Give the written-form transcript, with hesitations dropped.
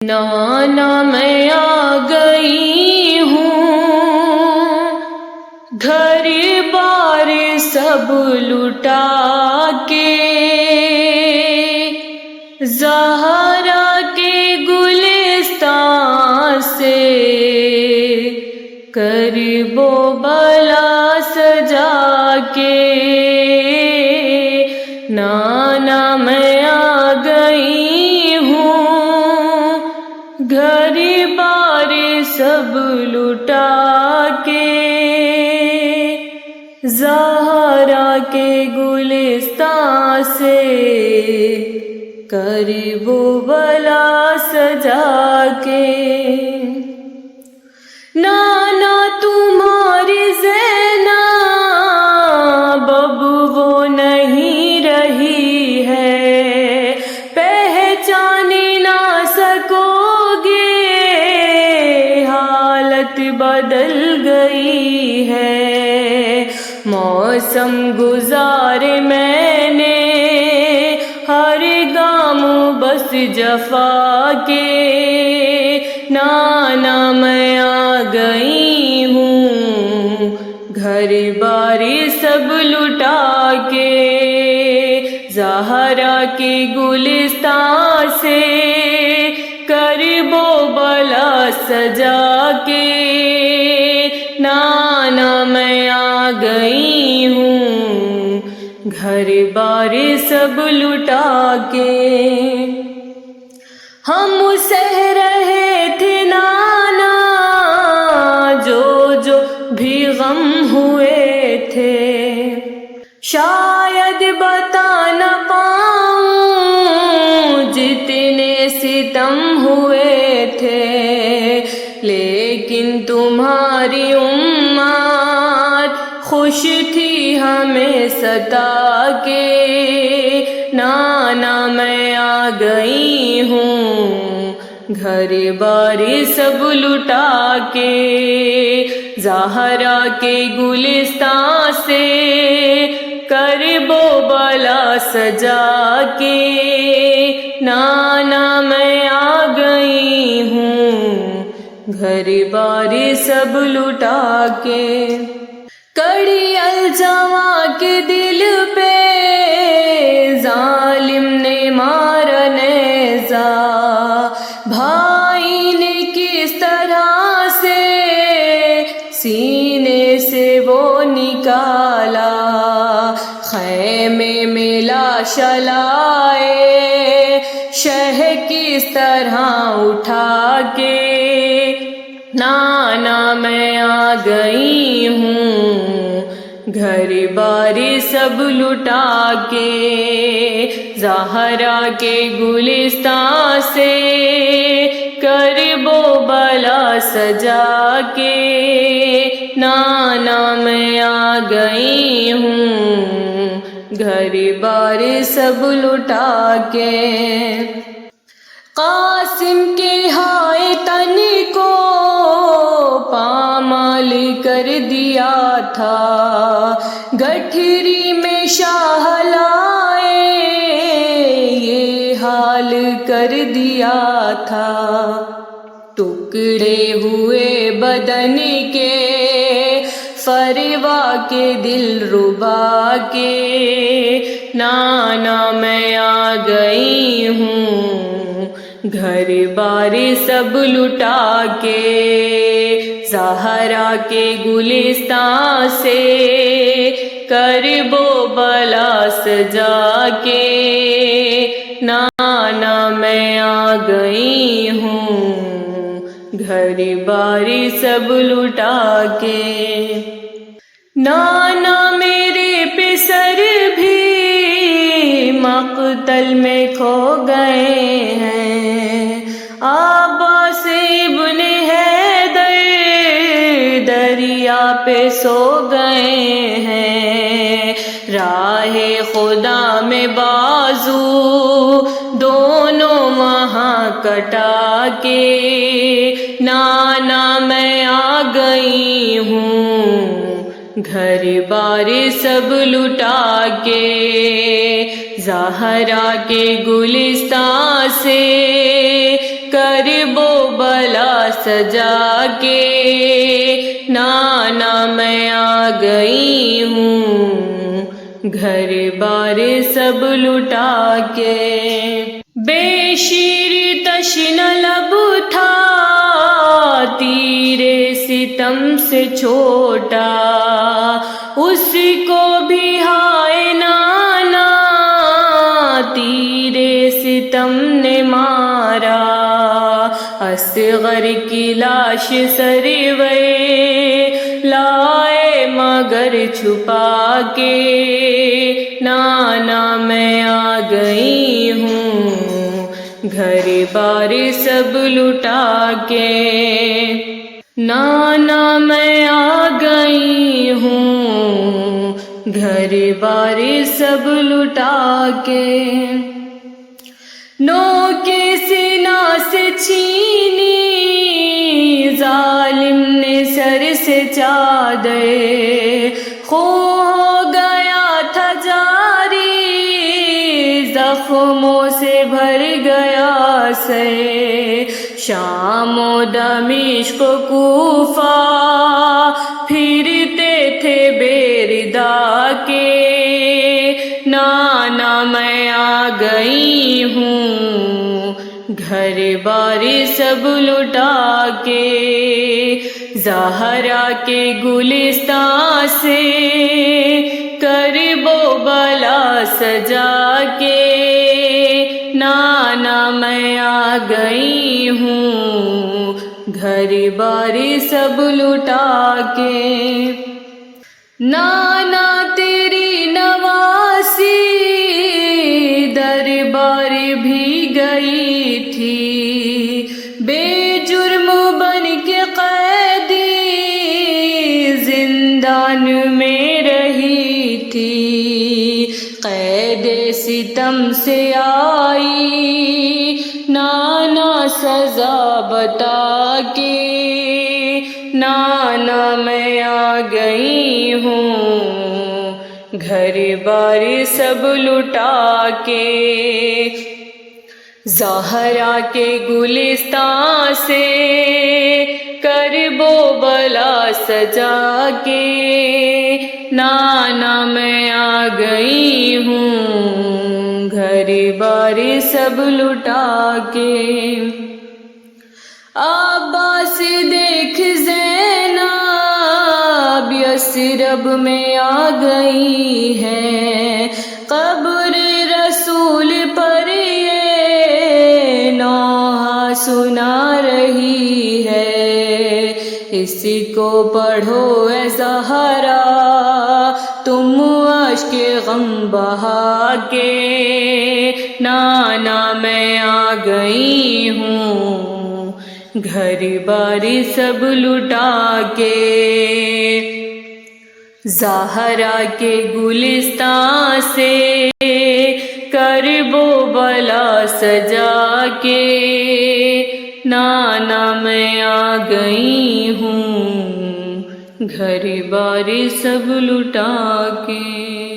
نانا میں آ گئی ہوں، گھر بار سب لٹا کے، زہرا کے گلستان سے کرب و بلا سجا کے۔ نانا میں آ گئی ہوں، گھر بار سب لٹا کے، زہرا کے گلستان سے کرب و بلا سجا کے۔ نانا تمہاری زینب اب وہ نہیں رہی ہے، پہچان نہ سکو گے، حالت بدل گئی ہے۔ موسم گزار میں نے ہر گام بس جفا کے، نانا میں آ گئی ہوں، گھر بار سب لٹا کے، زہرا کے گلستان سے کرب و بلا سجا کے۔ نانا میں آ گئی ہوں، گھر بار سب لٹا کے۔ ہم سہ رہے تھے نانا جو بھی غم ہوئے تھے، شاید بتا نہ پاؤں جتنے ستم ہوئے تھے، لیکن تمہاری امت خوش تھی ہمیں ستا کے۔ نانا میں آ گئی ہوں، گھر بار سب لٹا کے، زہرا کے گلستان سے کرب و بلا سجا کے۔ نانا میں آ گئی ہوں، گھر بار سب لٹا کے۔ کڑی الجواں کے دل پہ ظالم نے مارا نیزہ، بھائی نے کس طرح سے سینے سے وہ نکالا، خیمے میں لاش لائے شہ کس طرح اٹھا کے۔ نانا میں آ گئی ہوں، گھر بار سب لٹا کے، زہرا کے گلستان سے کرب و بلا سجا کے۔ نانا میں آ گئی ہوں، گھر بار سب لٹا کے۔ قاسم کے ہائے تن کو پامال کر دیا تھا، گٹھری میں شاہ لائے یہ حال کر دیا تھا، ٹکڑے ہوئے بدن کے فروا کے دل ربا کے۔ نانا میں آ گئی ہوں، گھر بار سب لٹا کے، زہرا کے گلستان سے کرب و بلا سجا کے۔ نانا میں آ گئی ہوں، گھر بار سب لٹا کے۔ نانا میرے پسر بھی مقتل میں کھو گئے ہیں، عباس ابن حیدر دریا پہ سو گئے ہیں، راہ خدا میں بازو دونوں وہاں کٹا کے۔ نانا میں آ گئی ہوں، گھر بار سب لٹا کے، زہرا کے گلستان سے کرب و بلا سجا کے، نانا میں آ گئی ہوں گھر بار سب لٹا کے۔ بے شیر تشن لب تھا تیرے ستم سے چھوٹا، اس کو بھی ہائے نانا تیرے ستم نے مارا۔ اصغر کی لاش سروے لائے مگر چھپا کے، نانا میں آ گئی ہوں گھر بار سب لٹا کے، نانا میں آ گئی ہوں گھر بار سب لٹا کے۔ نو کے سینا سے چھینی ظالم نے سر سے چادر، خون ہو گیا تھا جاری زخموں سے بھر گیا سر، شام و دمشق و کوفہ پھرتے تھے بیردا کے، نانا میں آ گئی ہوں گھر بار سب لٹا کے۔ زہرا کے گلستان سے کرب و بلا سجا کے، نانا میں آ گئی ہوں گھر بار سب لٹا کے۔ نانا تیری نواسی دربار بھی گئی تھی، بے جرم بن کے قیدی زندان میں رہی تھی، قید ستم سے آئی نانا سزا بتا کے، نانا میں آ گئی ہوں گھر بار سب لٹا کے۔ زہرا کے گلستان سے کرب و بلا سجا کے، نانا میں آ گئی ہوں گھر بار سب لٹا کے۔ عباس دیکھ زینب یثرب میں آ گئی ہے، قبر رسول پر یہ نوحہ سنا رہی ہے، اسی کو پڑھو اے زہرا تم اشک غم بہا کے، نانا میں آ گئی ہوں گھر بار سب لٹا کے۔ زہرا کے گلستان سے کرب و بلا سجا کے، نانا میں آ گئی ہوں گھر بار سب لٹا کے۔